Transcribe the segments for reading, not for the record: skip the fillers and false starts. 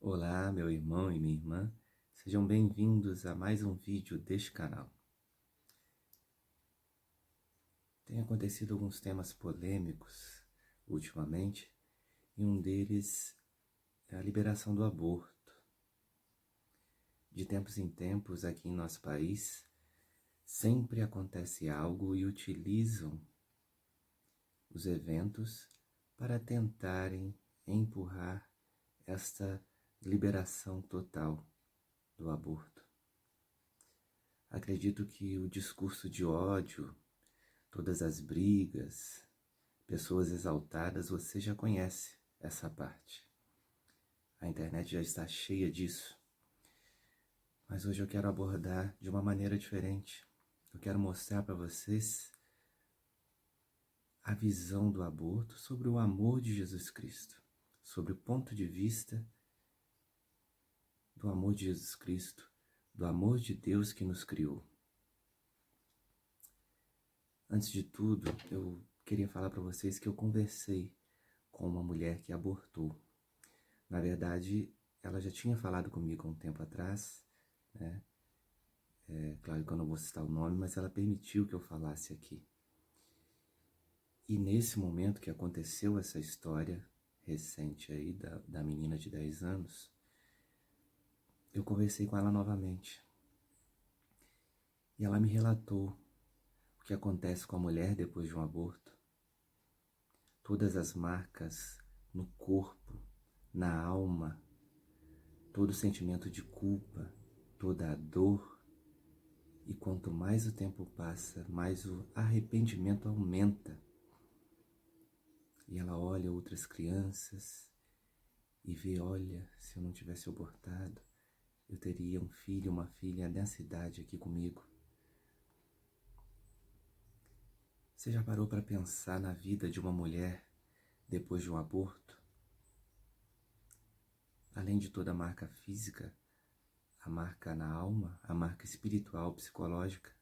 Olá, meu irmão e minha irmã, sejam bem-vindos a mais um vídeo deste canal. Tem acontecido alguns temas polêmicos ultimamente, e um deles é a liberação do aborto. De tempos em tempos, aqui em nosso país, sempre acontece algo e utilizam os eventos para tentarem empurrar esta liberação total do aborto. Acredito que o discurso de ódio, todas as brigas, pessoas exaltadas, você já conhece essa parte. A internet já está cheia disso. Mas hoje eu quero abordar de uma maneira diferente. Eu quero mostrar para vocês a visão do aborto sobre o amor de Jesus Cristo, sobre o ponto de vista do amor de Jesus Cristo, do amor de Deus que nos criou. Antes de tudo, eu queria falar para vocês que eu conversei com uma mulher que abortou. Na verdade, ela já tinha falado comigo há um tempo atrás, né? Claro que eu não vou citar o nome, mas ela permitiu que eu falasse aqui. E nesse momento que aconteceu essa história recente aí da menina de 10 anos, eu conversei com ela novamente. E ela me relatou o que acontece com a mulher depois de um aborto. Todas as marcas no corpo, na alma, todo o sentimento de culpa, toda a dor. E quanto mais o tempo passa, mais o arrependimento aumenta. E ela olha outras crianças e vê, olha, se eu não tivesse abortado, eu teria um filho, uma filha nessa idade aqui comigo. Você já parou para pensar na vida de uma mulher depois de um aborto? Além de toda a marca física, a marca na alma, a marca espiritual, psicológica.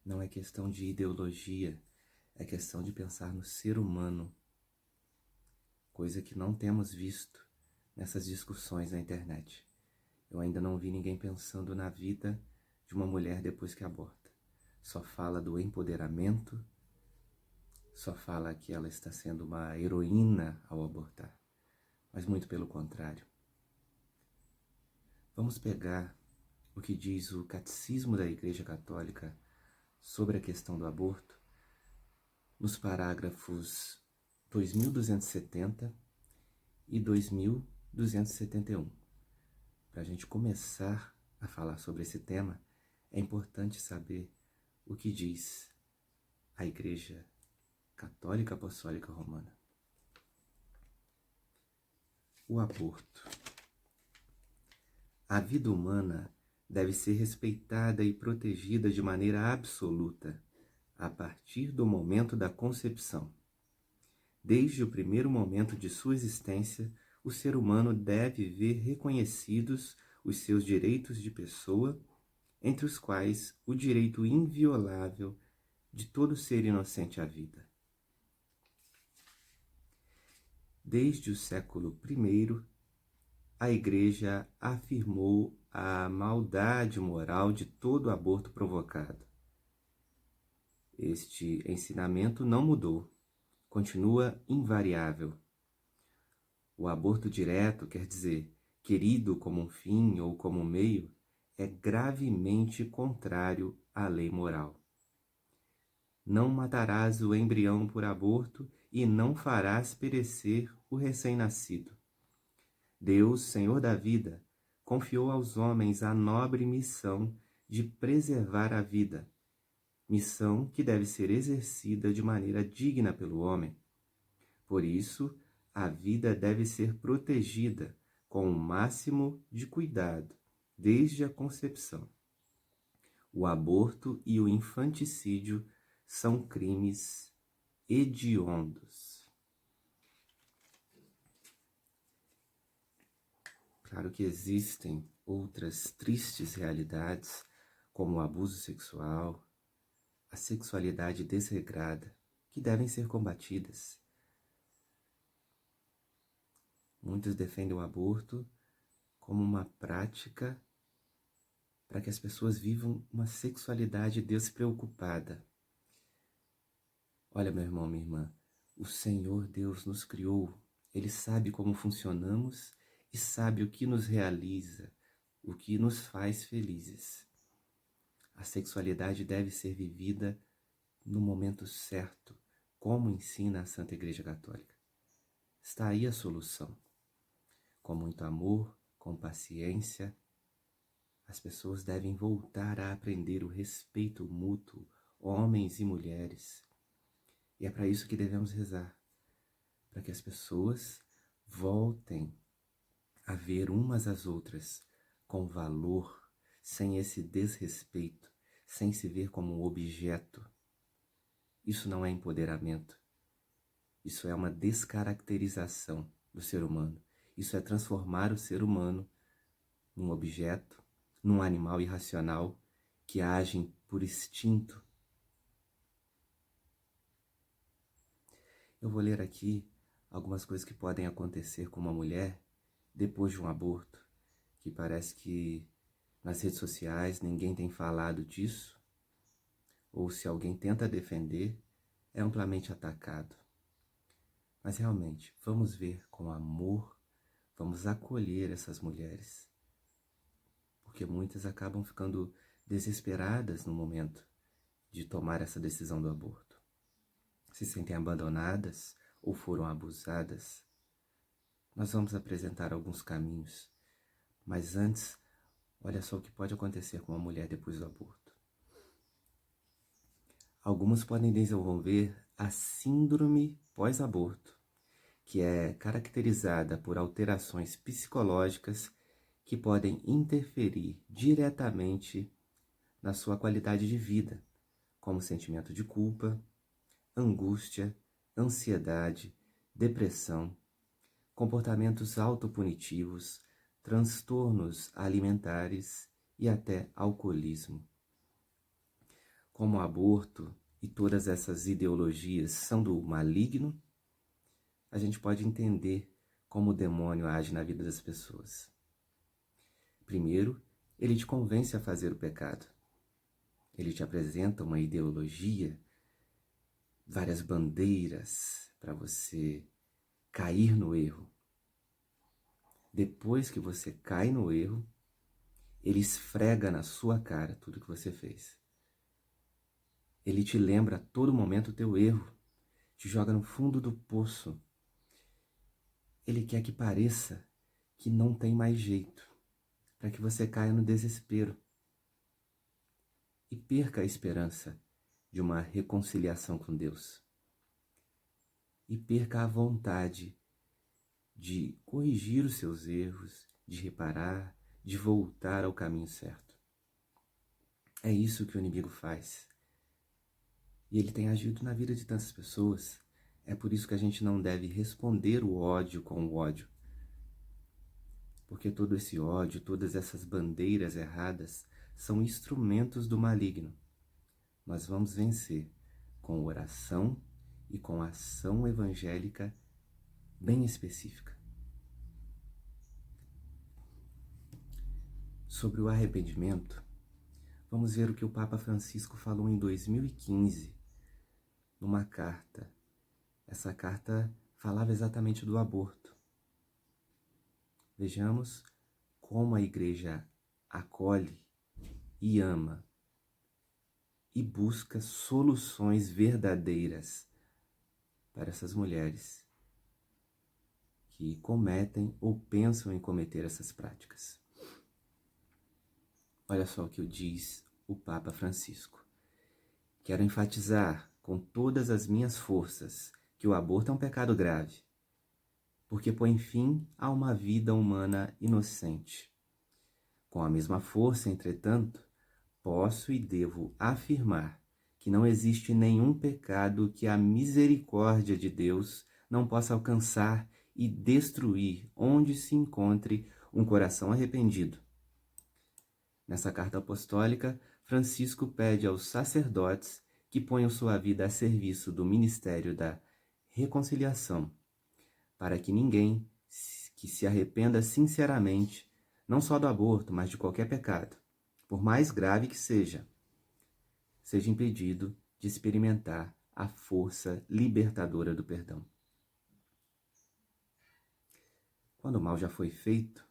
Não é questão de ideologia, é questão de pensar no ser humano, coisa que não temos visto nessas discussões na internet. Eu ainda não vi ninguém pensando na vida de uma mulher depois que aborta. Só fala do empoderamento, só fala que ela está sendo uma heroína ao abortar, mas muito pelo contrário. Vamos pegar o que diz o Catecismo da Igreja Católica sobre a questão do aborto, nos parágrafos 2270 e 2271. Para a gente começar a falar sobre esse tema, é importante saber o que diz a Igreja Católica Apostólica Romana. O aborto. A vida humana deve ser respeitada e protegida de maneira absoluta, a partir do momento da concepção. Desde o primeiro momento de sua existência, o ser humano deve ver reconhecidos os seus direitos de pessoa, entre os quais o direito inviolável de todo ser inocente à vida. Desde o século I, a Igreja afirmou a maldade moral de todo aborto provocado. Este ensinamento não mudou, continua invariável. O aborto direto, quer dizer, querido como um fim ou como um meio, é gravemente contrário à lei moral. Não matarás o embrião por aborto e não farás perecer o recém-nascido. Deus, Senhor da vida, confiou aos homens a nobre missão de preservar a vida, missão que deve ser exercida de maneira digna pelo homem. Por isso, a vida deve ser protegida com o máximo de cuidado, desde a concepção. O aborto e o infanticídio são crimes hediondos. Claro que existem outras tristes realidades, como o abuso sexual, a sexualidade desregrada, que devem ser combatidas. Muitos defendem o aborto como uma prática para que as pessoas vivam uma sexualidade despreocupada. Olha, meu irmão, minha irmã, o Senhor Deus nos criou. Ele sabe como funcionamos e sabe o que nos realiza, o que nos faz felizes. A sexualidade deve ser vivida no momento certo, como ensina a Santa Igreja Católica. Está aí a solução. Com muito amor, com paciência, as pessoas devem voltar a aprender o respeito mútuo, homens e mulheres. E é para isso que devemos rezar, para que as pessoas voltem a ver umas às outras com valor, sem esse desrespeito, sem se ver como um objeto. Isso não é empoderamento. Isso é uma descaracterização do ser humano. Isso é transformar o ser humano num objeto, num animal irracional que age por instinto. Eu vou ler aqui algumas coisas que podem acontecer com uma mulher depois de um aborto, que parece que nas redes sociais ninguém tem falado disso, ou se alguém tenta defender, é amplamente atacado. Mas realmente, vamos ver com amor, vamos acolher essas mulheres, porque muitas acabam ficando desesperadas no momento de tomar essa decisão do aborto. Se sentem abandonadas ou foram abusadas. Nós vamos apresentar alguns caminhos, mas antes, olha só o que pode acontecer com uma mulher depois do aborto. Algumas podem desenvolver a síndrome pós-aborto, que é caracterizada por alterações psicológicas que podem interferir diretamente na sua qualidade de vida, como sentimento de culpa, angústia, ansiedade, depressão, comportamentos autopunitivos, transtornos alimentares e até alcoolismo. Como o aborto e todas essas ideologias são do maligno, a gente pode entender como o demônio age na vida das pessoas. Primeiro, ele te convence a fazer o pecado. Ele te apresenta uma ideologia, várias bandeiras para você cair no erro. Depois que você cai no erro, ele esfrega na sua cara tudo que você fez. Ele te lembra a todo momento o teu erro, te joga no fundo do poço. Ele quer que pareça que não tem mais jeito, para que você caia no desespero e perca a esperança de uma reconciliação com Deus. E perca a vontade de corrigir os seus erros, de reparar, de voltar ao caminho certo. É isso que o inimigo faz. E ele tem agido na vida de tantas pessoas. É por isso que a gente não deve responder o ódio com o ódio. Porque todo esse ódio, todas essas bandeiras erradas são instrumentos do maligno. Nós vamos vencer com oração e com ação evangélica bem específica. Sobre o arrependimento, vamos ver o que o Papa Francisco falou em 2015, numa carta. Essa carta falava exatamente do aborto. Vejamos como a Igreja acolhe e ama e busca soluções verdadeiras para essas mulheres que cometem ou pensam em cometer essas práticas. Olha só o que diz o Papa Francisco. Quero enfatizar com todas as minhas forças que o aborto é um pecado grave, porque põe fim a uma vida humana inocente. Com a mesma força, entretanto, posso e devo afirmar que não existe nenhum pecado que a misericórdia de Deus não possa alcançar e destruir onde se encontre um coração arrependido. Nessa carta apostólica, Francisco pede aos sacerdotes que ponham sua vida a serviço do ministério da reconciliação, para que ninguém que se arrependa sinceramente, não só do aborto, mas de qualquer pecado, por mais grave que seja impedido de experimentar a força libertadora do perdão. Quando o mal já foi feito,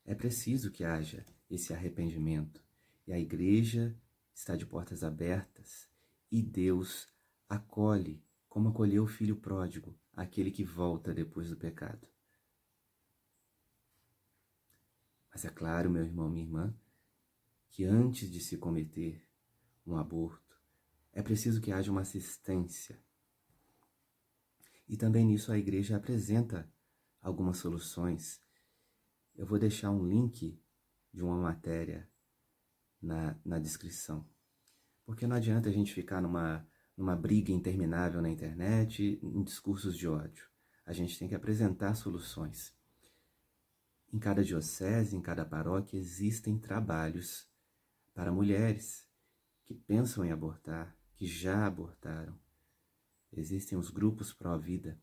é preciso que haja esse arrependimento, e a igreja está de portas abertas, e Deus acolhe como acolheu o filho pródigo, aquele que volta depois do pecado. Mas é claro, meu irmão, minha irmã, que antes de se cometer um aborto, é preciso que haja uma assistência. E também nisso a igreja apresenta algumas soluções. Eu vou deixar um link de uma matéria na descrição. Porque não adianta a gente ficar numa briga interminável na internet, em discursos de ódio. A gente tem que apresentar soluções. Em cada diocese, em cada paróquia, existem trabalhos para mulheres que pensam em abortar, que já abortaram. Existem os grupos pró-vida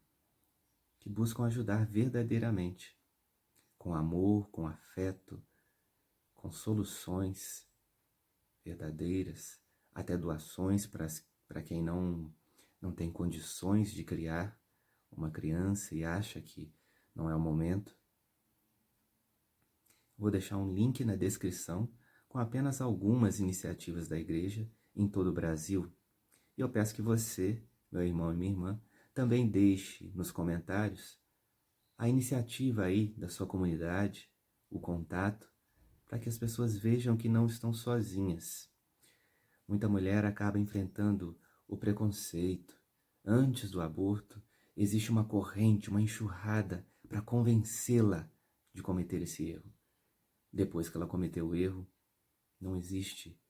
que buscam ajudar verdadeiramente, com amor, com afeto, com soluções verdadeiras, até doações para quem não tem condições de criar uma criança e acha que não é o momento. Vou deixar um link na descrição com apenas algumas iniciativas da igreja em todo o Brasil. E eu peço que você, meu irmão e minha irmã, também deixe nos comentários a iniciativa aí da sua comunidade, o contato, para que as pessoas vejam que não estão sozinhas. Muita mulher acaba enfrentando o preconceito. Antes do aborto, existe uma corrente, uma enxurrada para convencê-la de cometer esse erro. Depois que ela cometeu o erro, não existe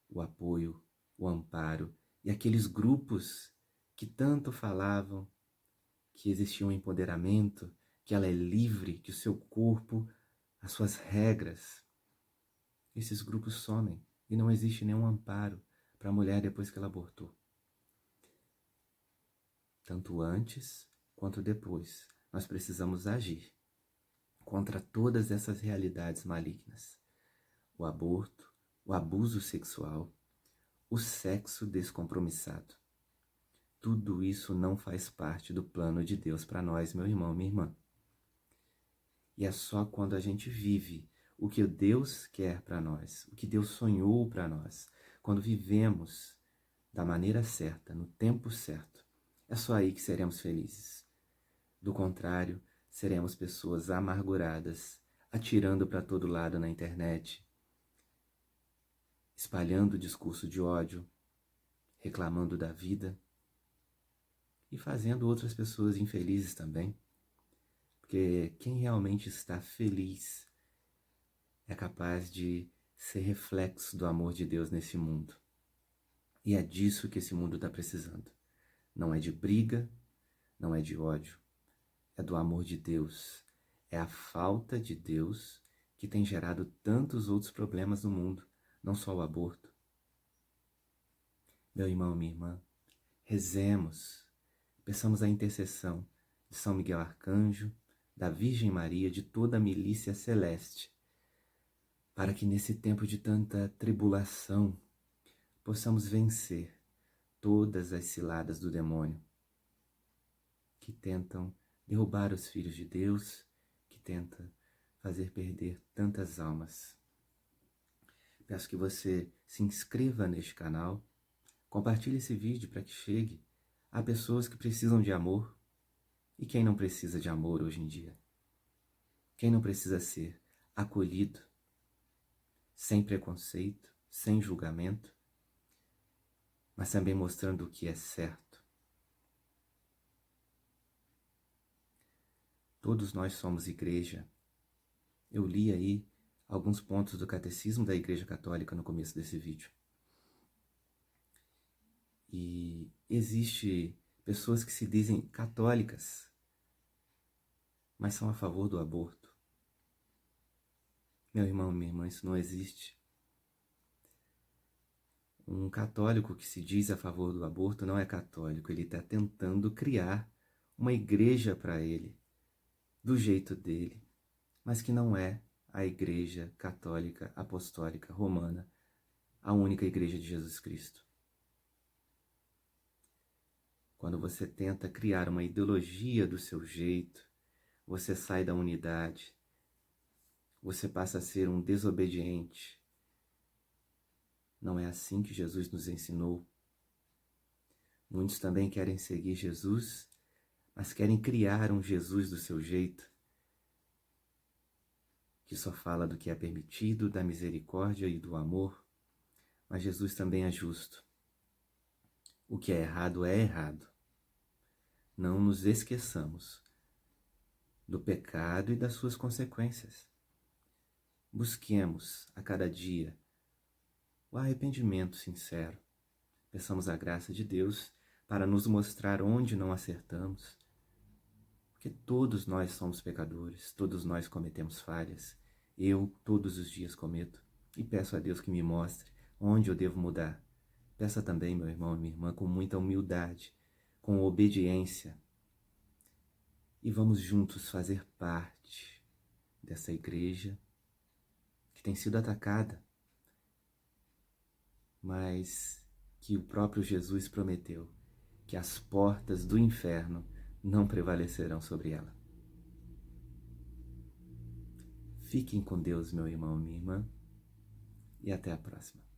o apoio, o amparo e aqueles grupos que tanto falavam que existia um empoderamento, que ela é livre, que o seu corpo, as suas regras. Esses grupos somem e não existe nenhum amparo para a mulher depois que ela abortou. Tanto antes quanto depois, nós precisamos agir contra todas essas realidades malignas. O aborto, o abuso sexual, o sexo descompromissado. Tudo isso não faz parte do plano de Deus para nós, meu irmão, minha irmã. E é só quando a gente vive o que Deus quer para nós, o que Deus sonhou para nós, quando vivemos da maneira certa, no tempo certo, é só aí que seremos felizes. Do contrário, seremos pessoas amarguradas, atirando para todo lado na internet, espalhando discurso de ódio, reclamando da vida e fazendo outras pessoas infelizes também. Porque quem realmente está feliz é capaz de ser reflexo do amor de Deus nesse mundo. E é disso que esse mundo está precisando. Não é de briga, não é de ódio. É do amor de Deus. É a falta de Deus que tem gerado tantos outros problemas no mundo, não só o aborto. Meu irmão, minha irmã, rezemos, peçamos a intercessão de São Miguel Arcanjo, da Virgem Maria, de toda a milícia celeste, para que nesse tempo de tanta tribulação possamos vencer todas as ciladas do demônio que tentam derrubar os filhos de Deus, que tenta fazer perder tantas almas. Peço que você se inscreva neste canal, compartilhe esse vídeo para que chegue a pessoas que precisam de amor. E quem não precisa de amor hoje em dia? Quem não precisa ser acolhido, sem preconceito, sem julgamento, mas também mostrando o que é certo. Todos nós somos igreja. Eu li aí alguns pontos do catecismo da Igreja Católica no começo desse vídeo. E existe pessoas que se dizem católicas, mas são a favor do aborto. Meu irmão, minha irmã, isso não existe. Um católico que se diz a favor do aborto não é católico, ele está tentando criar uma igreja para ele. do jeito dele, mas que não é a Igreja Católica Apostólica Romana, a única Igreja de Jesus Cristo. Quando você tenta criar uma ideologia do seu jeito, você sai da unidade, você passa a ser um desobediente. Não é assim que Jesus nos ensinou. Muitos também querem seguir Jesus, mas querem criar um Jesus do seu jeito, que só fala do que é permitido, da misericórdia e do amor, mas Jesus também é justo. O que é errado é errado. Não nos esqueçamos do pecado e das suas consequências. Busquemos a cada dia o arrependimento sincero. Peçamos a graça de Deus para nos mostrar onde não acertamos, porque todos nós somos pecadores, todos nós cometemos falhas. Eu todos os dias cometo e peço a Deus que me mostre onde eu devo mudar. Peça também, meu irmão e minha irmã, com muita humildade, com obediência. E vamos juntos fazer parte dessa igreja que tem sido atacada, mas que o próprio Jesus prometeu que as portas do inferno não prevalecerão sobre ela. Fiquem com Deus, meu irmão e minha irmã, e até a próxima.